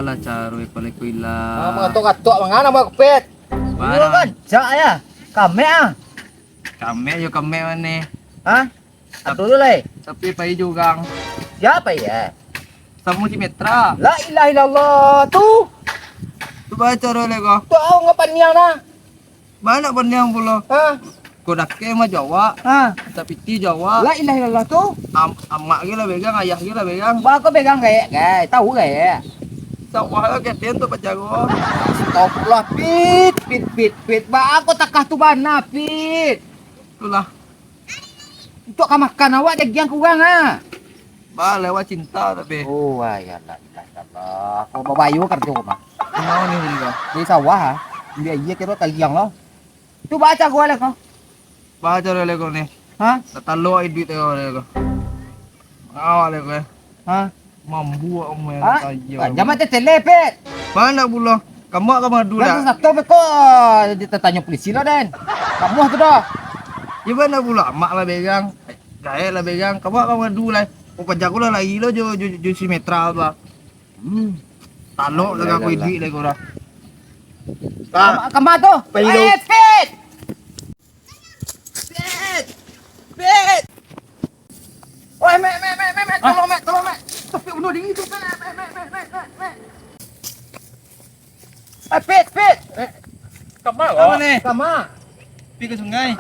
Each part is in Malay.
Bala caro pala ko ila. Mga tok-tok mga mga kupit. Ano kan? Cak ya. Kame ah. Kami mane. Ha? Ato dulu lay. Tapi pa jugang Siapa ya? samu si Metra. La ilaha illallah tu. Tu ba caro lego. Tu au ngapan niya na. Bala banyang pulo. Ha? Kodake mah Jawa, Ha? tapi ti Jawa. La ilaha illallah tu. Amak gila begang, ayah gila begang. Ba ko pegang kayak, tahu kayak. Sawah ke den tu pajago. Astagfirullah, pit. Ba aku takah tu bana, pit. Itulah. Untuk ka makan awak dagiang kurang ah. Ba lewat cinta tapi. Oh, ya la ilaha illallah. Kau babayu kerja mah. Mau nih juga. Di sawah ha. Dia iya kira taliang lo. Tu baca gua lah kau. Ba caro lego nih. Ha? Tatalo ay duit ko lego. Awa lego. Ha? Mambu ako mo Ha? tayo. Jamat telepet. Mana bulo? Kamu ka mga dula. Lalu satu beko ditanya polisi lo den. Kamu tu dah. Iba na bulo, amak lah begang. Gaya lah begang. Kamu ka mga dula. O pajago lah lagi lo jo si Metra ba. Talo laga ko duit lego ra. Kamu tu. Pahilo. Pit. Bet. Oi, me, tolong me. Tapi bunuh diri tu me. Pit. Kamu apa nih? Kamu. Pi ke sungai.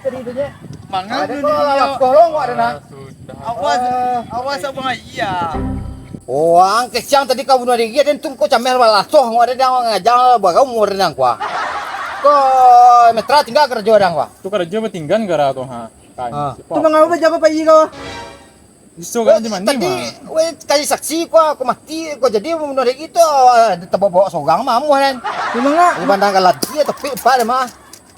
Tadi tu je. Mangal Ada dulu dia. kolong ada na. Awas apa nggak iya. Oh, ang kesiang tadi kau bunuh diri dan tungku camel balasoh ngada dia ngajar bagau umur nang kwa. Ko metra tinggal kerja orang kwa. Tu kerja bertinggan gara tu ha. Tu mengapa jago pa iko? Isu kan di mana Tadi mah? we kasih saksi kwa aku mati ko jadi bunuh diri itu bawa sogang mamu kan. Tu mga, Di bandang lagi tapi pa mah.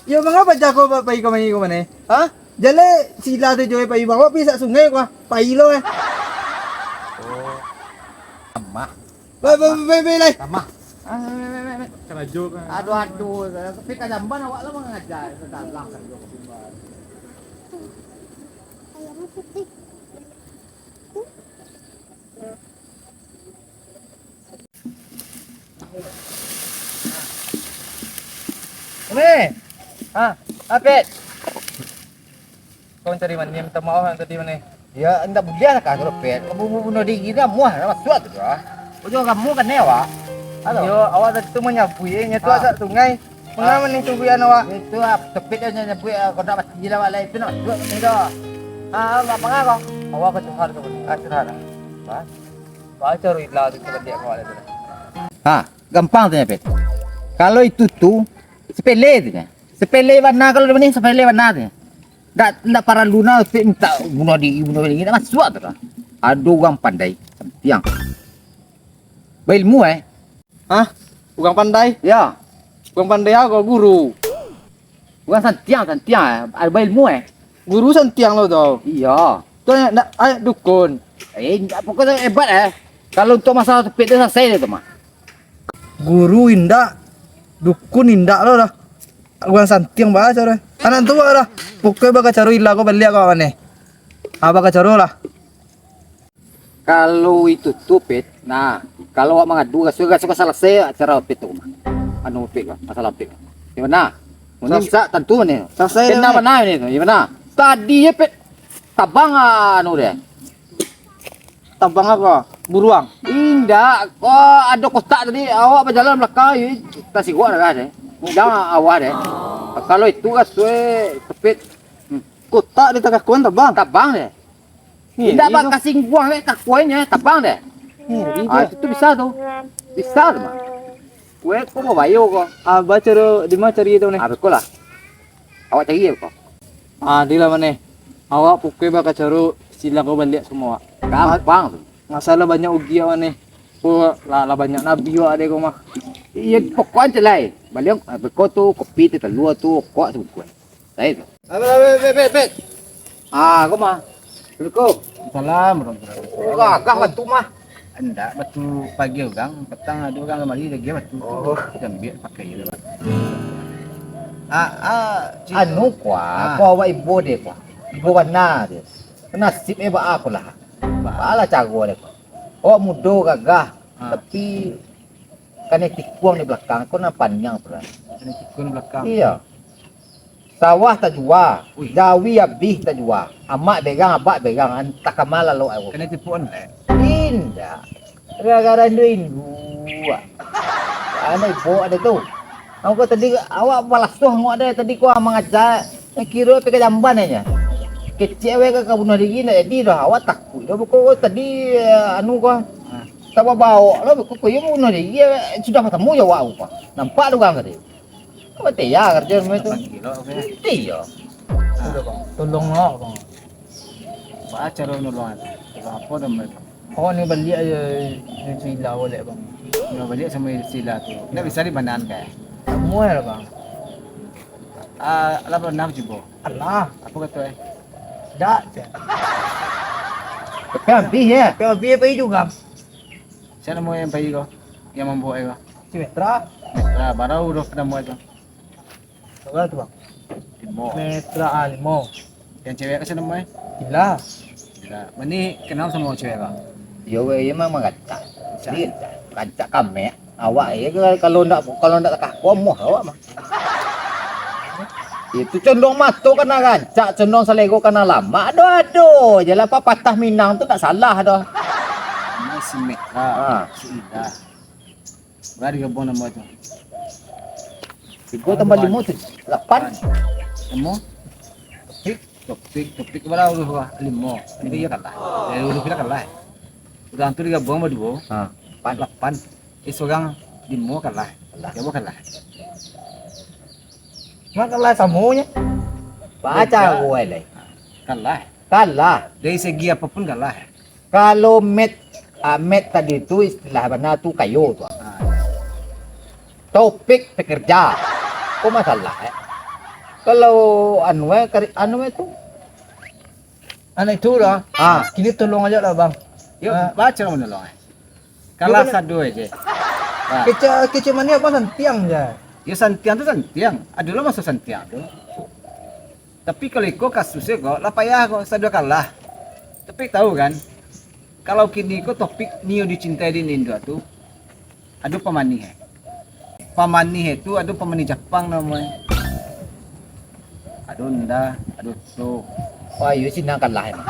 yung mga jago pa iko man iko man eh. Ha? Jale sila tu joy pa ibawa pi sa sungai ko. Pailo eh. Tama. Ba lai. Tama. Kerja kan. Aduh. Tapi kadamban awak lah mengajar dalang kerja kebimban. Ini. Ha? Apit. Kau cari mana minta maaf yang tadi mana? Ya, anda boleh lah kan Pit. Kamu bunuh diri dah muah nama suat tu dah. Ujung kamu kan newa. Halo. Yo, awak tadi tu menyapu ye, nyetu Ah. asal sungai. Mengapa nih tungguan awak? Itu tepit aja nyebut kau nak mati lah wala itu nak suat ni dah. Ah, apa ngah kau? Awak ke Johar tu. Johar. Ba? Baca ruitlah tu kalau dia kau ada. Ha, gampang tu Pit. Kalau itu tu sepele tu kan. Sepele warna kalau ni sepele warna tu. Tak para luna Pit minta bunuh diri nak suat tu dah. Ada orang pandai yang berilmu Hah? Bukan pandai. Ya, Bukan pandai aku guru. bukan santiang ada berilmu Guru santiang lo tau. Iya. Tu nak dukun. Pokoknya hebat Kalau untuk masalah tepit tu selesai dia tu mah. Guru indak. Dukun indak lo dah. Bukan santiang bahasa dah. Anak tua dah. Pokoknya bakal cari ilah kau balik kau mana. Bakal cari lah. Kalau itu tupit, nah kalau awak mengadu suka selesai acara tupit tu mah. Anu tupit lah, masalah tupit. Gimana? Mungkin bisa tentu ni. Selesai Kena dah. mana ni? Gimana? Tadi je pit tabang anu dia. Tabang apa? Buruang. Indah, kok ada kotak tadi awak berjalan belakang, tak sih gua dah deh. Jangan awak deh. Kalau itu kan suwe tepit Kotak di tengah kuan tabang. tabang deh. Tidak bang kasih buang kakuannya tabang deh. Itu bisa tuh. Bisa tuh mah. Kue kok mau bayo kok. Baca di mana cari itu nih? Betul lah. Awak cari ya kok. Di lah mana? Awak pokoknya bakal cari sila kau balik semua. Gampang tuh. Masalah banyak ugi awak nih. Kau lah banyak nabi awak deh kau mah. Iya pokoknya celai. Balik berko tuh kopi tu telur tu kok tu kue. Saya tu. Bet. Kau mah. Berko. Salam. Agak batu mah. Enggak, batu pagi orang, petang ada orang kemari lagi batu. Kita ambil pakai je lah. Anu kuah, kau awak ibu deh kuah. Ibu warna dia. Nasib ba aku lah. Bala cago deh kuah. Oh mudo gagah. Ah. Tapi kan tikuang di belakang kau nak panjang pula. Ini tikun belakang. Iya. Sawah tak jual, jawi habis tak jual. Amak begang, abak begang, antak kamala lo aku. Kena tipuan lah. Indah. Gara-gara Hindu. Ada ibu ada tu. Aku tadi awak balas tuh ngok ada tadi kau mengajar. Kira pe jamban aja. Kecil we ke bunuh diri nak jadi dah awak takut. Dah kau tadi anu kau. Tak bawa lo kau yang bunuh diri sudah ketemu jawab aku. Nampak tu kan tadi. Kau ya kerja macam tu. Kilo okey. Iya. Sudah bang. Tolong lah bang. Baca cara nolong. Apa nama? Oh ni balik aja sila boleh bang. Ni balik sama sila tu. Nak bisa di banan ke? Semua lah bang. Alah berenam juga. Allah. Apa kata Tak. Tapi habis ya. Tapi apa juga? Siapa nama yang bayi kau? Yang membawa kau? Si Metra. Metra, baru udah pernah mau itu. Coba tu bang. Limo. Metra Alimo. Yang cewek ke siapa namanya? Gila. Gila. Mana kenal sama cewek bang? Yo we memang ngacak. Jadi ngacak kami. Awak ya kalau ndak takut moh awak mah. Itu condong matu kena ngacak, condong selego kena lama. Aduh, jalan apa patah Minang tu tak salah dah. Ini si Metra. Si Ida. Berapa gabung nama tu? 3 tambah 5 tu 8. Limo. Topik berapa dulu limo. Ini dia kalah. Dulu kita kalah. Udah antu digabung berdua. Ha, 8. Seorang limo kalah. Kamu kalah. Mak kalah semuanya. Baca gue lah. Kalah. Kalah. Dari segi apapun kalah. Kalau met tadi tu istilah mana tu kayu tu. Topik pekerja. Kok masalah Kalau anu tu. Anak itu dah. Kini tolong aja lah bang. Yuk baca lah menolong. Kalah satu aja. Kecil mana apa santiang je. Ya santiang tu santiang. Ada lah masuk santiang tu. Tapi kalau ikut kasusnya kok, lah payah kok sadu kalah. Tapi tahu kan, kalau kini kok topik Nio dicintai di Indo tu, ada pemani Pamani itu ada pemani Jepang namanya. Aduh nda, aduh tu. Wah, yo sih nang kalah emang.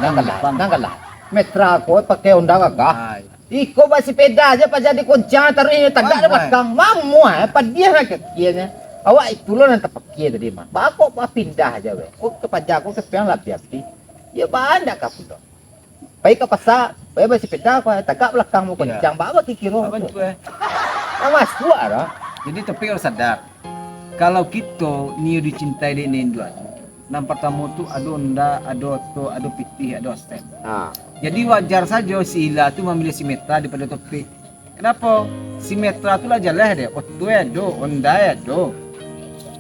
Nang Jepang. kalah. Metra ko pakai Honda gagah. Ay, Iko ba si peda aja pa jadi kuncang taruh ini tagak na batang mamu pa dia na kakianya. Awak itulah nang tapakia tadi mah. Ba ako pa pindah aja we. Ko kepaja ko ke piang lapi api. Ya ba anda ka pudo. Pai ka pasa, pai ba si peda ko tagak belakang mo kuncang ba ba kikiro. apa tu Awas gua lah. Jadi tapi harus sadar, kalau kita Nio dicintai di Indo tu, yang pertama tu ada onda, ada to, ada pitih, ada step. Ha. Jadi wajar saja si Ila tu memilih si Metra daripada topik. Kenapa? Si Metra tu lah jalan dia. Otu ya do, onda ya do.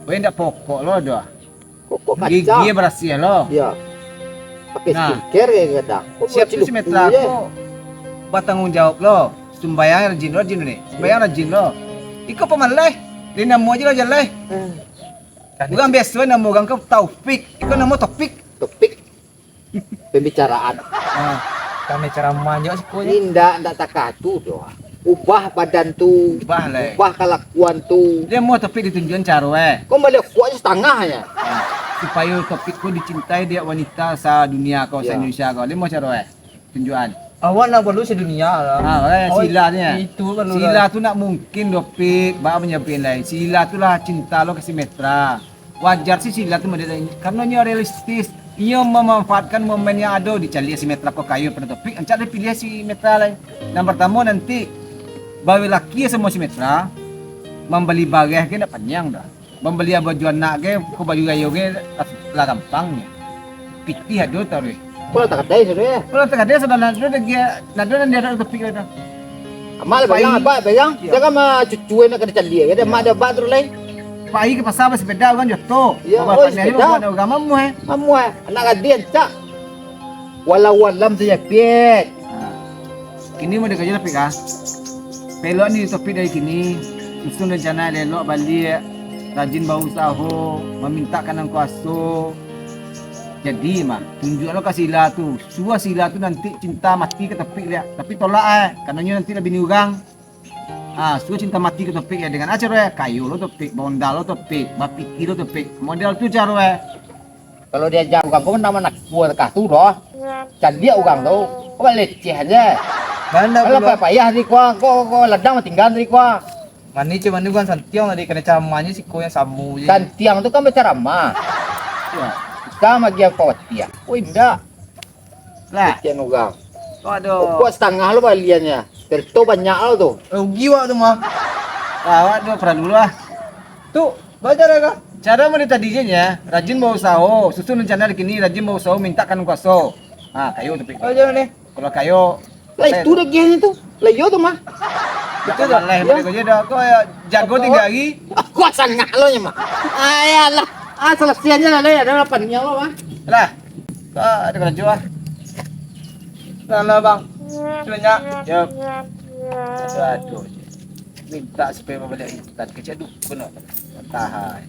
Kau ndak pokok lo dah. Kok Gigi kacau. berhasil lo. Ya. Pakai Nah. skincare kayak kadang. Siap tu si Metra aku bertanggung jawab lo. Sembayang rajin ni. Sembayang rajin lo. Iko pemalai. Dia nama aja lo jalan. Bukan biasa nama orang kau Taufik. Iko nama Taufik. Topik pembicaraan. Kami cara manja sih kau Ndak takatu doa. Ubah badan tu, Ubah lah. ubah kelakuan tu. Dia mau Taufik ditunjukin cara Kau balik kuat setengahnya. supaya topik kau dicintai dia wanita sa dunia kau sa Ya. Indonesia kau. Dia mau cara tunjukan. Awak nak perlu sedunia lah. Sila ni. Itu perlu Sila tu nak mungkin topik ba menyiapin lain. Sila tu lah cinta lo ke si Metra. Wajar sih Sila tu mendetain karena dia realistis. Ia memanfaatkan momen yang ada dicari si Metra kau kayu pada topik. Encak dia pilih si Metra lain. Yang pertama nanti bawa laki semua si Metra membeli barang ke nak panjang dah. Membeli baju anak ke, kau baju gayo ke lah gampangnya. Pitih ada tahu. Kau tak ada sudah. Kalau tak ada sudah nak dia ada topik itu. Amal bayang apa bayang? Ya. Jangan mah cucuin nak kena cali. Ada mak ada bat terus lain. Pai ke pasar sepeda kan jatuh. Ya, Bapak ni sepeda. ada agama mu Mamu anak gadian cak. Walau walam tu ya piet. Kini mau kerja tapi kah? Pelok ni topik dari kini. Susun rencana elok balik. Rajin bau usaha, meminta kanan kuasa. Jadi mah tunjuklah ke Sila tu. Suah Sila tu nanti cinta mati ke tepi dia. Tapi tolak karena nanti lebih niugang. Suah cinta mati ke tepi dengan acara kayu lo tepi, bondal lo tepi, bapiki lo tepi. Model tu cara Kalau dia jauh kampung nama nak buat kartu doh. Jadi orang tu, kau leceh aja. Mana Kalau pula? payah di kau ledang tinggal di kau. Mani cuma ni kan santiang tadi kena camanya si ko yang samu je. Dan tiang tu kan berceramah. Sama dia kau dia. Oh indah. lah. Leceh orang. Waduh. Kau setengah lo baliannya. Tertu banyak lo tu. Rugi wak tu mah. Waduh pernah dulu lah. Tu, baca dah. Cara menita DJ-nya, rajin bawa usaha, susun rencana di kini, rajin bawa usaha, mintakan kuasa. Kayu tapi. Baca ni. Kalau kayu, Lah itu dah gianya tu. Lah yo tu mah. betul dah. Lah, mereka je dah. Kau ya jago 3 hari. Kau sangat lo nya mah. Ayalah. Selesai aja lah ya, ada 8 nya lo mah. Lah, kau ada kerja lah. Sana bang. Banyak. Jom. Aduh. Minta supaya balik instan kecil duk benar. Tahan.